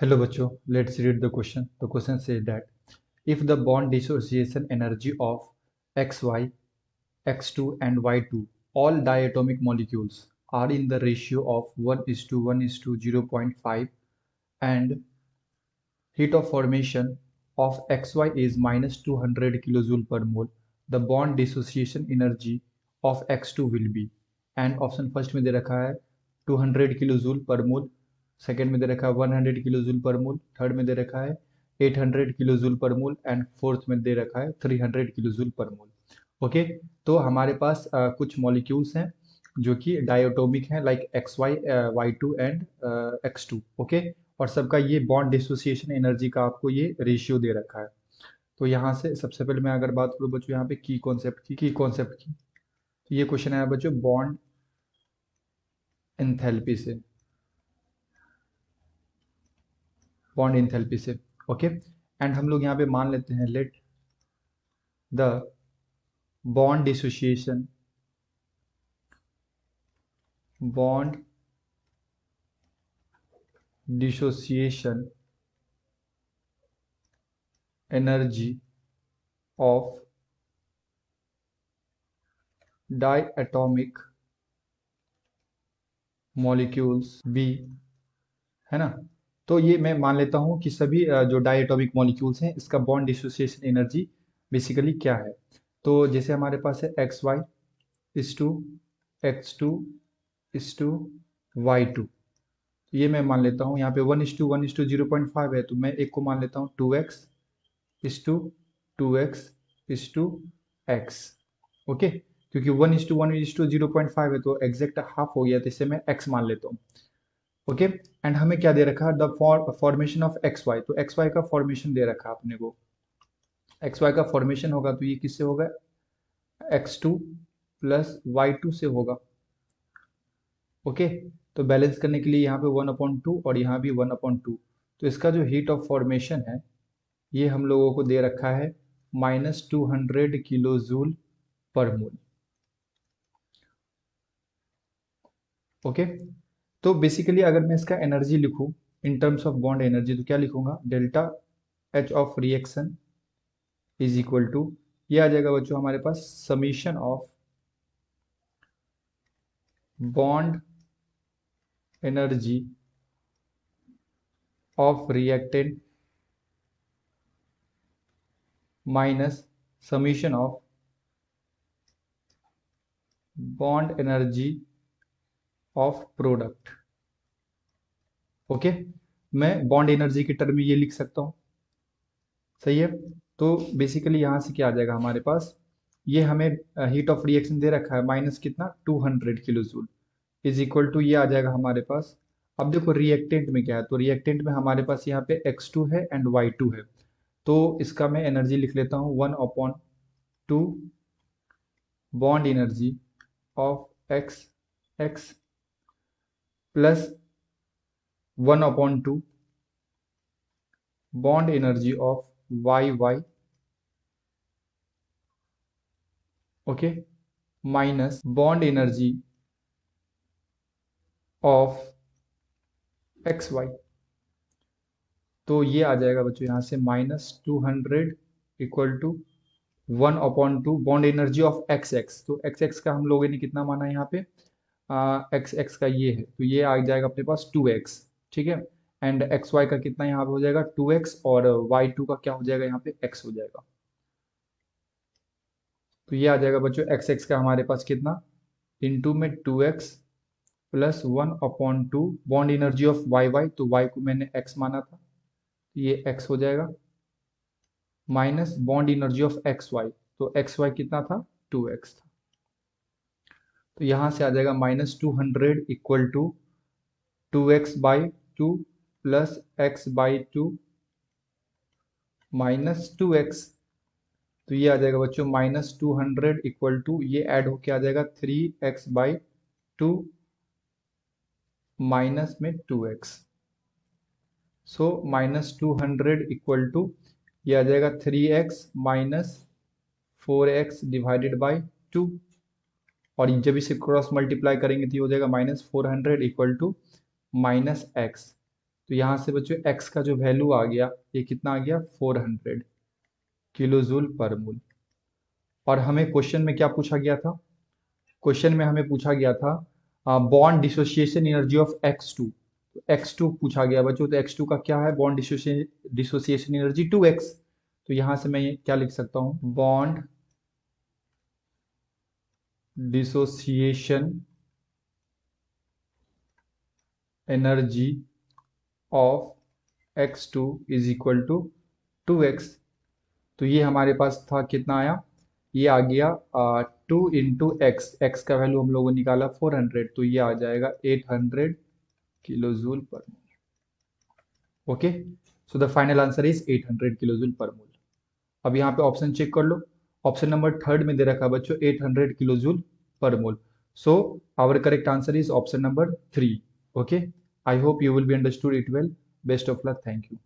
Hello बच्चों, let's read the question. The question says that if the bond dissociation energy of xy, x2 and y2, all diatomic molecules are in the ratio of 1:1 is to 0.5 and heat of formation of xy is minus 200 kilojoule per mole, the bond dissociation energy of x2 will be, and option first में दे रखा है 200 kilojoule पर मोल, second में दे रखा है 100 kilojoule पर मोल, third में दे रखा है 800 किलोजूल पर मोल एंड फोर्थ में दे रखा है 300 किलोजूल पर मोल। ओके, तो हमारे पास कुछ मॉलिक्यूल्स हैं जो कि डायोटोमिक हैं, like X Y, Y two and X two. Okay, और सबका ये बॉन्ड डिसोसिएशन एनर्जी का आपको ये रेशियो दे रखा है। तो यहाँ से सबसे पहले मैं अगर बात करूँ बच्चों यहाँ पे की कॉन्सेप्ट की, तो ये क्वेश्चन आया बच्चों बॉन्ड एंथैल्पी से, बॉन्ड एंथैल्पी से। ओके, एंड हम लोग यहाँ पे मान लेते हैं let the bond dissociation energy of diatomic molecules be, है ना। तो ये मैं मान लेता हूँ कि सभी जो डायटोमिक मॉलिक्यूल्स हैं इसका बॉन्ड डिसोसिएशन एनर्जी बेसिकली क्या है। तो जैसे हमारे पास है एक्स वाई इस टू एक्स टू इस टू वाई टू, ये मैं मान लेता हूँ यहाँ पे 1:1 0.5 है, तो मैं एक को मान लेता हूँ 2x इस टू 2x इस टू एक्स। ओके, क्योंकि 1:1 0.5 है तो एग्जैक्ट हाफ हो गया, तो इसे मैं x मान लेता हूँ। ओके, एंड हमें क्या दे रखा है, the formation of X Y, तो एक्स वाई का फॉर्मेशन दे रखा है अपने को। एक्स वाई का फॉर्मेशन होगा तो ये किससे होगा, x2 प्लस y2 से होगा। ओके, तो बैलेंस करने के लिए यहाँ पे 1/2 और यहाँ भी 1/2, तो इसका जो हीट ऑफ फॉर्मेशन है ये हम लोगों को दे रखा है -200 kilo joule per mole. Okay, तो बेसिकली अगर मैं इसका एनर्जी लिखूं in terms of bond energy तो क्या लिखूंगा, delta H of reaction is equal to, ये आ जाएगा बच्चों हमारे पास summation of bond energy of reactant minus summation of bond energy of product. Okay, मैं बॉन्ड एनर्जी के टर्म में ये लिख सकता हूँ, सही है। तो बेसिकली यहाँ से क्या आ जाएगा हमारे पास, ये हमें हीट ऑफ रिएक्शन दे रखा है माइनस कितना 200 kilo joule is equal to, ये आ जाएगा हमारे पास। अब देखो रिएक्टेंट में क्या है, तो रिएक्टेंट में हमारे पास यहाँ पे x2 है एंड y2 है, तो इसका मैं एनर्जी लिख लेता हूँ 1/2 bond energy of x plus 1/2 bond energy of y, okay, minus bond energy of XY। तो ये आ जाएगा बच्चों यहाँ से -200 equal to 1/2 bond energy of XX, तो XX का हम लोगों ने कितना माना यहाँ पे, XX का ये है, तो ये आ जाएगा अपने पास 2x, ठीक है। एंड XY का कितना यहाँ पे हो जाएगा 2x, और Y2 का क्या हो जाएगा यहाँ पे x हो जाएगा। तो ये आ जाएगा बच्चों XX का हमारे पास कितना, इंटू में 2x plus 1/2 bond energy of y, तो y को मैंने x माना था, ये x हो जाएगा, minus bond energy of XY, तो XY कितना था 2x था। तो यहाँ से आ जाएगा -200 equal to 2x/2 plus x/2 -2x, तो ये आ जाएगा बच्चों -200 इक्वल टू, ये ऐड होके आ जाएगा 3x/2 माइनस में 2x, सो -200 इक्वल टू, ये आ जाएगा 3x minus 4x divided by 2, और जब इसे क्रॉस मल्टीप्लाई करेंगे तो ये हो जाएगा -400 इक्वल टू -x, तो यहाँ से बच्चों x का जो वैल्यू आ गया ये कितना आ गया 400 किलो जूल पर मोल। और हमें क्वेश्चन में क्या पूछा गया था? क्वेश्चन में हमें पूछा गया था bond dissociation energy of X2। तो X2 पूछा गया बच्चों, तो X2 का क्या है? Bond dissociation energy 2x। तो यहां से मैं ये क्या लिख सकता हूं? Bond dissociation energy of X2 is equal to 2x। तो ये हमारे पास था, कितना आया? ये आ गया 2 × x का वैल्यू हम लोगों ने निकाला 400, तो ये आ जाएगा 800 kilo joule per mole. Okay, so the final answer is 800 kilo joule per mole. अब यहाँ पे ऑप्शन चेक कर लो। ऑप्शन नंबर थर्ड में दे रखा है बच्चों 800 kilo joule per mole. So our correct answer is option number 3। Okay, I hope you will be understood it well. Best of luck, thank you.